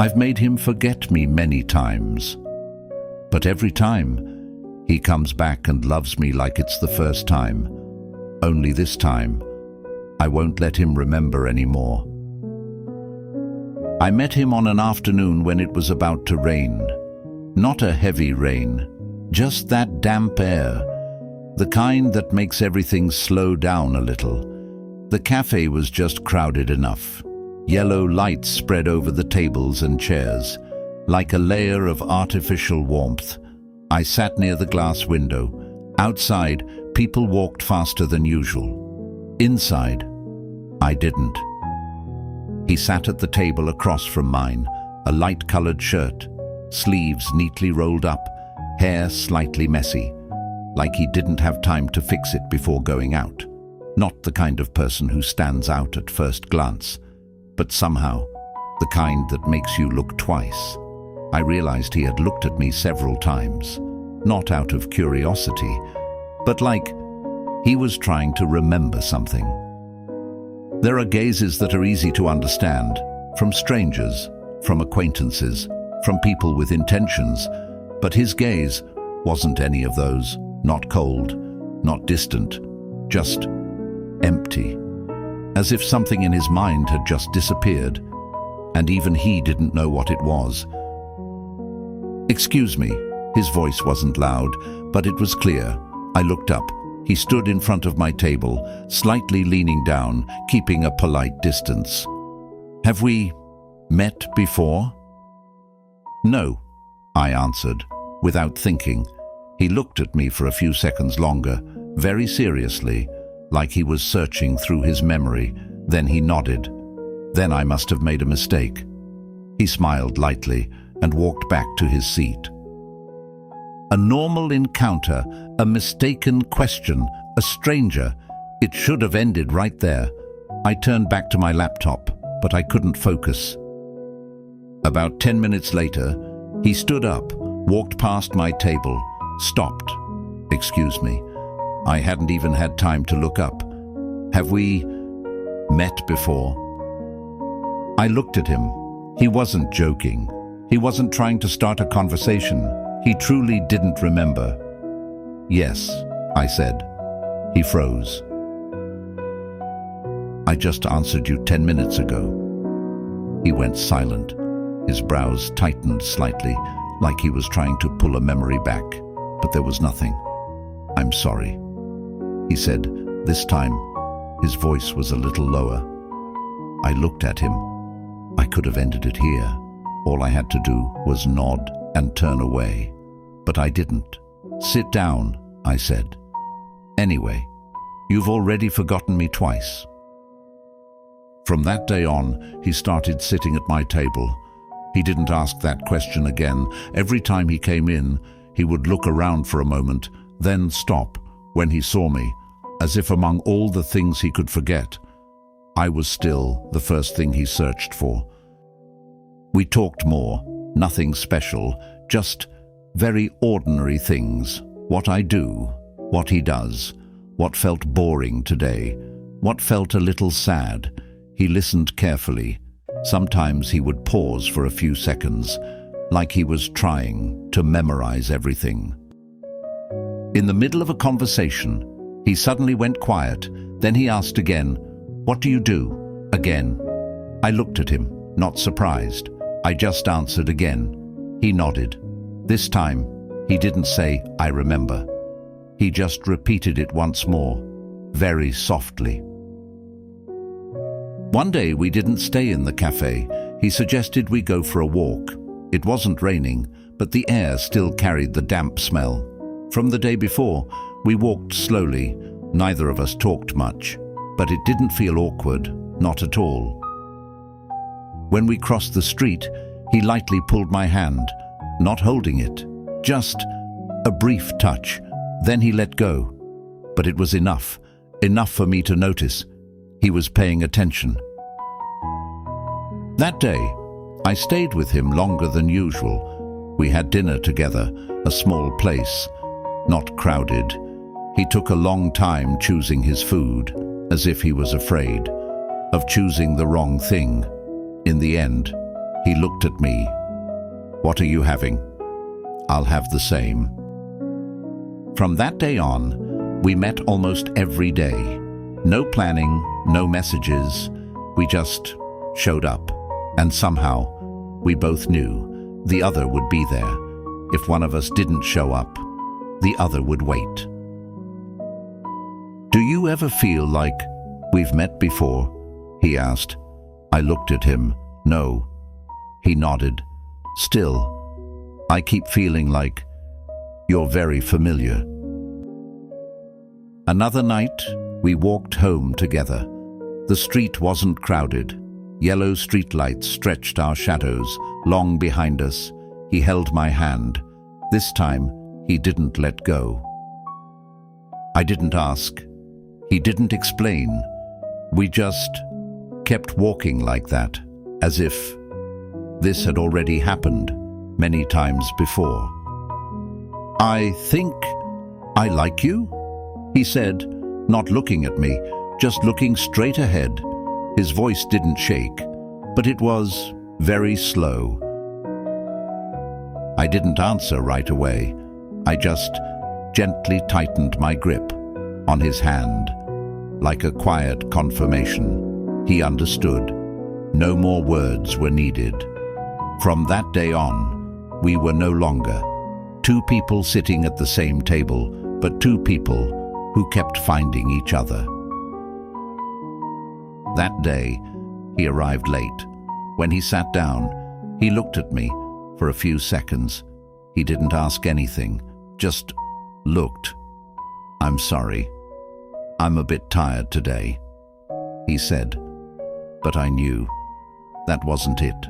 I've made him forget me many times. But every time, he comes back and loves me like it's the first time. Only this time, I won't let him remember anymore. I met him on an afternoon when it was about to rain. Not a heavy rain, just that damp air, the kind that makes everything slow down a little. The cafe was just crowded enough. Yellow lights spread over the tables and chairs, like a layer of artificial warmth. I sat near the glass window. Outside, people walked faster than usual. Inside, I didn't. He sat at the table across from mine, a light-colored shirt, sleeves neatly rolled up, hair slightly messy, like he didn't have time to fix it before going out. Not the kind of person who stands out at first glance, but somehow the kind that makes you look twice. I realized he had looked at me several times, not out of curiosity, but like he was trying to remember something. There are gazes that are easy to understand, from strangers, from acquaintances, from people with intentions, but his gaze wasn't any of those. Not cold, not distant, just empty. As if something in his mind had just disappeared, and even he didn't know what it was. "Excuse me." His voice wasn't loud, but it was clear. I looked up. He stood in front of my table, slightly leaning down, keeping a polite distance. "Have we met before?" "No," I answered, without thinking. He looked at me for a few seconds longer, very seriously, like he was searching through his memory. Then he nodded. Then I must have made a mistake. He smiled lightly and walked back to his seat. A normal encounter, a mistaken question, a stranger. It should have ended right there. I turned back to my laptop, but I couldn't focus. About 10 minutes later, he stood up, walked past my table, stopped. "Excuse me." I hadn't even had time to look up. "Have we met before?" I looked at him. He wasn't joking. He wasn't trying to start a conversation. He truly didn't remember. "Yes," I said. He froze. "I just answered you 10 minutes ago." He went silent. His brows tightened slightly, like he was trying to pull a memory back, but there was nothing. "I'm sorry," he said. This time, his voice was a little lower. I looked at him. I could have ended it here. All I had to do was nod and turn away. But I didn't. "Sit down," I said. "Anyway, you've already forgotten me twice." From that day on, he started sitting at my table. He didn't ask that question again. Every time he came in, he would look around for a moment, then stop when he saw me, as if among all the things he could forget, I was still the first thing he searched for. We talked more, nothing special, just very ordinary things. What I do, what he does, what felt boring today, what felt a little sad. He listened carefully. Sometimes he would pause for a few seconds, like he was trying to memorize everything. In the middle of a conversation, he suddenly went quiet. Then he asked again, "What do you do?" Again. I looked at him, not surprised. I just answered again. He nodded. This time, he didn't say, "I remember." He just repeated it once more, very softly. One day we didn't stay in the cafe. He suggested we go for a walk. It wasn't raining, but the air still carried the damp smell. From the day before, we walked slowly. Neither of us talked much, but it didn't feel awkward, not at all. When we crossed the street, he lightly pulled my hand, not holding it, just a brief touch. Then he let go. But it was enough for me to notice. He was paying attention. That day, I stayed with him longer than usual. We had dinner together, a small place, not crowded. He took a long time choosing his food, as if he was afraid of choosing the wrong thing. In the end, He looked at me. "What are you having?" "I'll have the same." From that day on, we met almost every day. No planning, no messages. We just showed up. And somehow, we both knew the other would be there. If one of us didn't show up, the other would wait. "Do you ever feel like we've met before?" he asked. I looked at him. "No." He nodded. "Still, I keep feeling like you're very familiar." Another night, we walked home together. The street wasn't crowded. Yellow streetlights stretched our shadows long behind us. He held my hand. This time, he didn't let go. I didn't ask. He didn't explain. We just kept walking like that, as if this had already happened many times before. "I think I like you," he said, not looking at me, just looking straight ahead. His voice didn't shake, but it was very slow. I didn't answer right away. I just gently tightened my grip on his hand, like a quiet confirmation. He understood. No more words were needed. From that day on, we were no longer two people sitting at the same table, but two people who kept finding each other. That day, he arrived late. When he sat down, he looked at me for a few seconds. He didn't ask anything, just looked. "I'm sorry. I'm a bit tired today," he said. But I knew that wasn't it.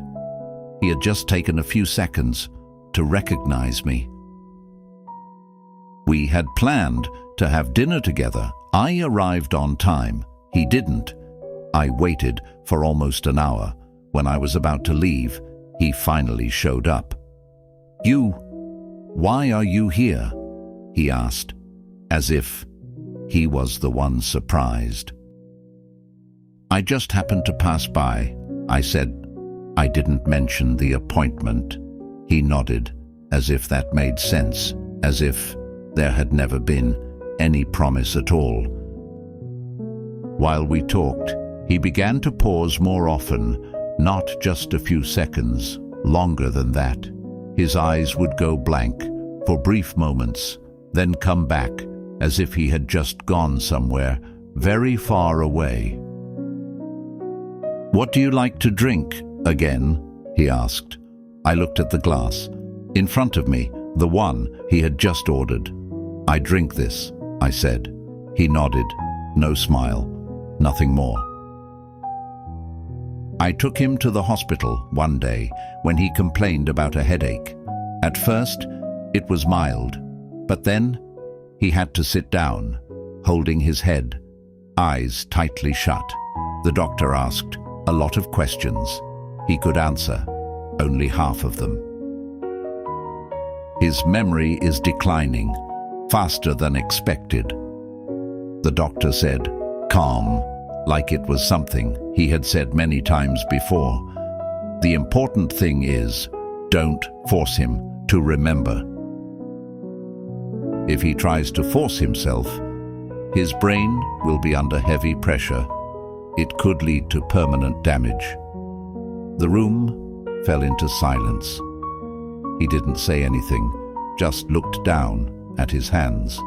He had just taken a few seconds to recognize me. We had planned to have dinner together. I arrived on time. He didn't. I waited for almost an hour. When I was about to leave, he finally showed up. Why are you here?" he asked, as if he was the one surprised. "I just happened to pass by," I said. I didn't mention the appointment. He nodded, as if that made sense, as if there had never been any promise at all. While we talked, he began to pause more often, not just a few seconds, longer than that. His eyes would go blank for brief moments, then come back as if he had just gone somewhere very far away. "What do you like to drink again?" he asked. I looked at the glass. In front of me, the one he had just ordered. "I drink this," I said. He nodded. No smile. Nothing more. I took him to the hospital one day when he complained about a headache. At first, it was mild, but then he had to sit down, holding his head, eyes tightly shut. The doctor asked a lot of questions. He could answer only half of them. His memory is declining, faster than expected. The doctor said, calm, like it was something he had said many times before. The important thing is, don't force him to remember. If he tries to force himself, his brain will be under heavy pressure. It could lead to permanent damage. The room fell into silence. He didn't say anything, just looked down at his hands.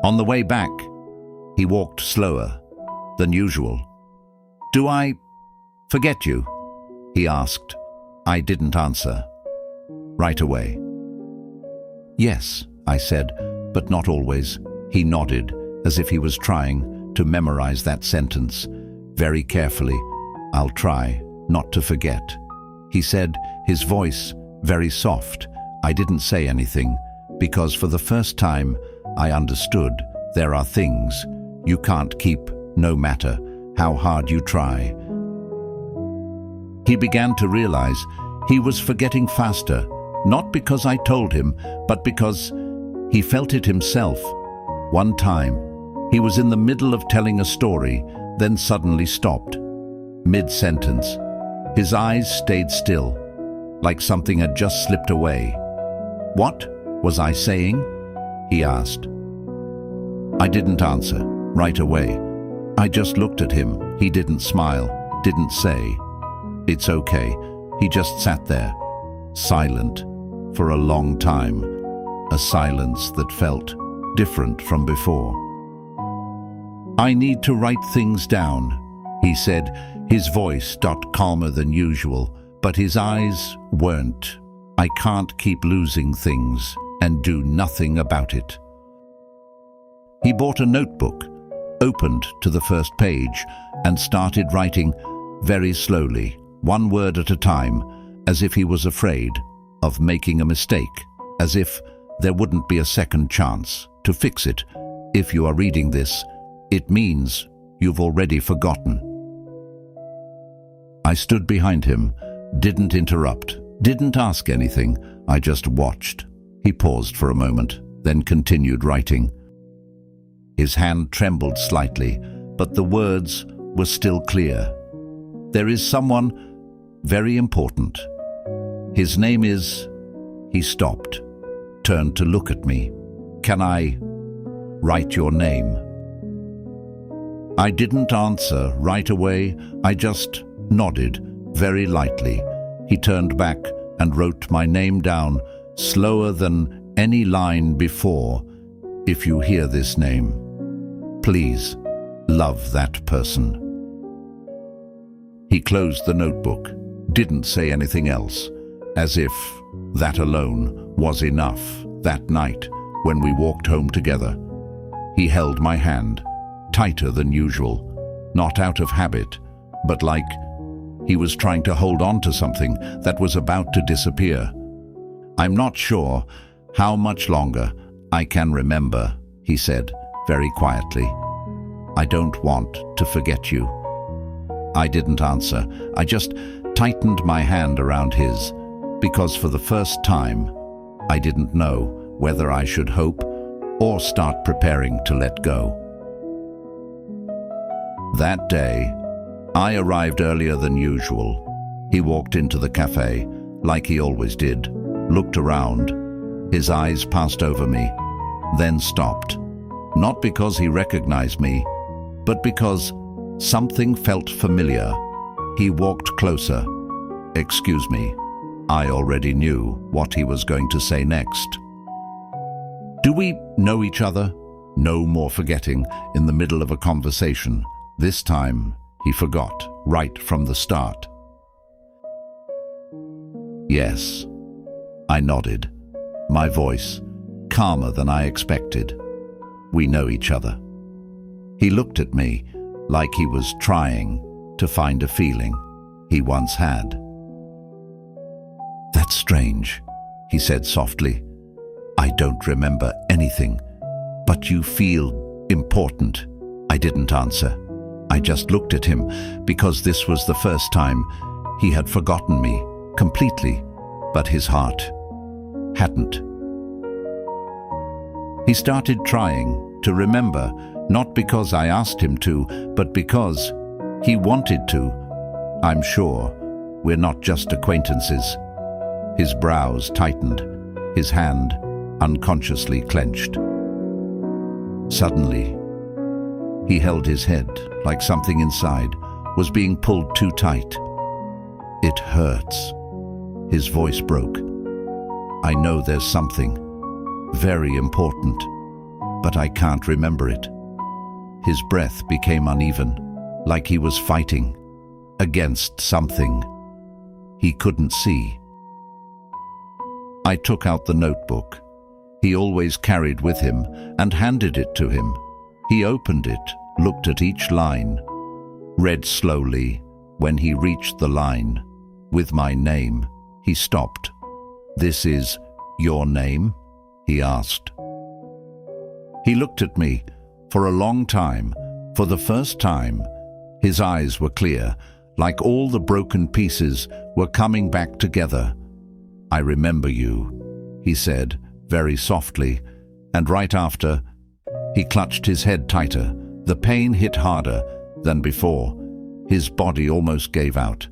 On the way back, he walked slower than usual. "Do I forget you?" he asked. I didn't answer right away. "Yes," I said, "but not always." He nodded, as if he was trying to memorize that sentence. Very carefully, "I'll try not to forget," he said, his voice very soft. I didn't say anything, because for the first time, I understood there are things you can't keep no matter how hard you try. He began to realize he was forgetting faster, not because I told him, but because he felt it himself. One time, he was in the middle of telling a story, then suddenly stopped, mid-sentence. His eyes stayed still, like something had just slipped away. "What was I saying?" he asked. I didn't answer right away. I just looked at him. He didn't smile, didn't say, "It's okay." He just sat there, silent, for a long time, a silence that felt different from before. "I need to write things down," he said, his voice calmer than usual, but his eyes weren't. "I can't keep losing things and do nothing about it." He bought a notebook, opened to the first page, and started writing very slowly, one word at a time, as if he was afraid of making a mistake, as if there wouldn't be a second chance to fix it. If you are reading this, it means you've already forgotten. I stood behind him, didn't interrupt, didn't ask anything. I just watched. He paused for a moment, then continued writing. His hand trembled slightly, but the words were still clear. "There is someone very important. His name is..." He stopped, turned to look at me. "Can I write your name?" I didn't answer right away. I just nodded very lightly. He turned back and wrote my name down, slower than any line before. "If you hear this name, please love that person." He closed the notebook, didn't say anything else, as if that alone was enough. That night, when we walked home together, he held my hand, tighter than usual, not out of habit, but like he was trying to hold on to something that was about to disappear. "I'm not sure how much longer I can remember," he said very quietly. "I don't want to forget you." I didn't answer. I just tightened my hand around his, because for the first time, I didn't know whether I should hope or start preparing to let go. That day, I arrived earlier than usual. He walked into the cafe, like he always did, looked around. His eyes passed over me, then stopped. Not because he recognized me, but because something felt familiar. He walked closer. "Excuse me." I already knew what he was going to say next. "Do we know each other?" No more forgetting in the middle of a conversation. This time, he forgot right from the start. "Yes." I nodded, my voice calmer than I expected. "We know each other." He looked at me like he was trying to find a feeling he once had. "That's strange," he said softly. "I don't remember anything, but you feel important." I didn't answer. I just looked at him because this was the first time he had forgotten me completely, but his heart hadn't. He started trying to remember, not because I asked him to, but because he wanted to. "I'm sure we're not just acquaintances." His brows tightened, his hand unconsciously clenched. Suddenly, he held his head like something inside was being pulled too tight. "It hurts." His voice broke. "I know there's something very important, but I can't remember it." His breath became uneven, like he was fighting against something he couldn't see. I took out the notebook he always carried with him and handed it to him. He opened it, looked at each line, read slowly. When he reached the line with my name, he stopped. "This is your name?" he asked. He looked at me for a long time. For the first time, his eyes were clear, like all the broken pieces were coming back together. "I remember you," he said very softly, and right after, he clutched his head tighter. The pain hit harder than before. His body almost gave out.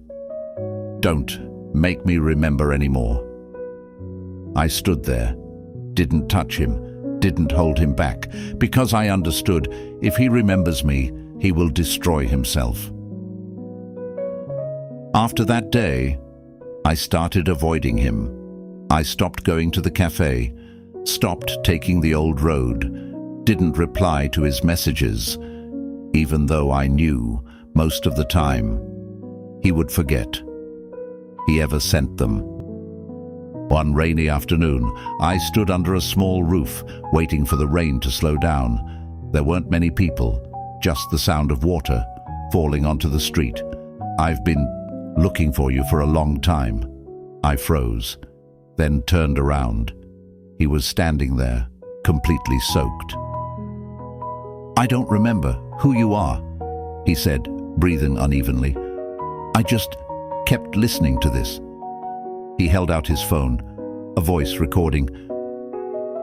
Don't make me remember anymore. I stood there, didn't touch him, didn't hold him back, because I understood if he remembers me, he will destroy himself. After that day, I started avoiding him. I stopped going to the cafe, stopped taking the old road, didn't reply to his messages, even though I knew most of the time he would forget he ever sent them. One rainy afternoon, I stood under a small roof, waiting for the rain to slow down. There weren't many people, just the sound of water falling onto the street. I've been looking for you for a long time. I froze, then turned around. He was standing there, completely soaked. I don't remember who you are, he said, breathing unevenly. I just kept listening to this. He held out his phone, a voice recording.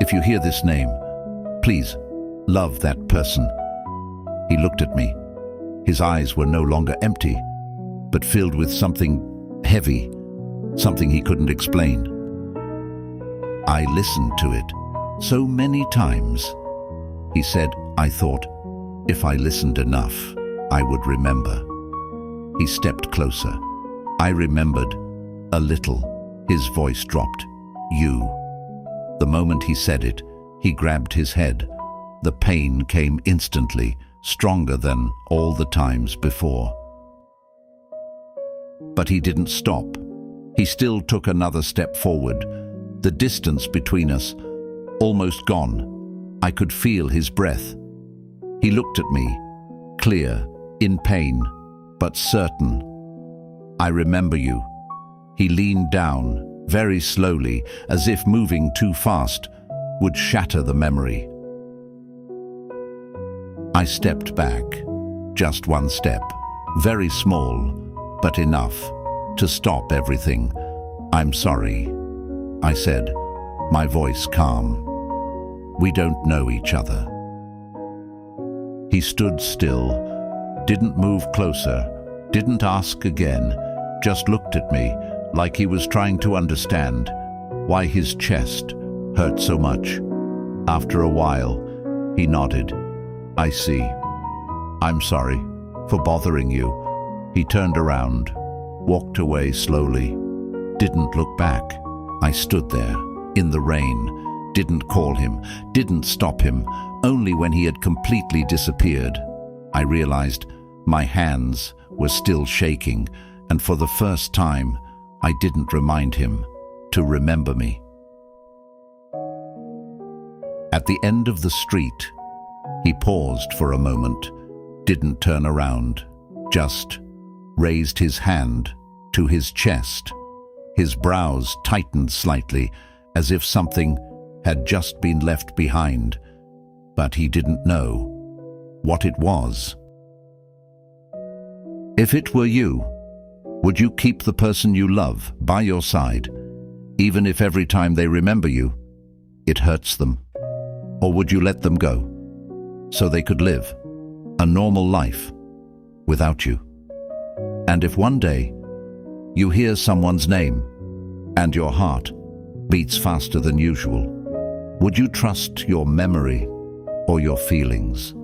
If you hear this name, please love that person. He looked at me. His eyes were no longer empty, but filled with something heavy, something he couldn't explain. I listened to it so many times. He said, I thought, if I listened enough, I would remember. He stepped closer. I remembered a little. His voice dropped. You. The moment he said it, he grabbed his head. The pain came instantly, stronger than all the times before. But he didn't stop. He still took another step forward. The distance between us, almost gone. I could feel his breath. He looked at me, clear, in pain, but certain. I remember you. He leaned down, very slowly, as if moving too fast would shatter the memory. I stepped back, just one step, very small, but enough to stop everything. I'm sorry, I said, my voice calm. We don't know each other. He stood still, didn't move closer, didn't ask again, just looked at me like he was trying to understand why his chest hurt so much. After a while, he nodded. I see. I'm sorry for bothering you. He turned around, walked away slowly, didn't look back. I stood there, in the rain, didn't call him, didn't stop him. Only when he had completely disappeared, I realized my hands were still shaking, and for the first time, I didn't remind him to remember me. At the end of the street, he paused for a moment, didn't turn around, just raised his hand to his chest. His brows tightened slightly, as if something had just been left behind, but he didn't know what it was. If it were you, would you keep the person you love by your side, even if every time they remember you, it hurts them? Or would you let them go, so they could live a normal life without you? And if one day you hear someone's name and your heart beats faster than usual, would you trust your memory or your feelings?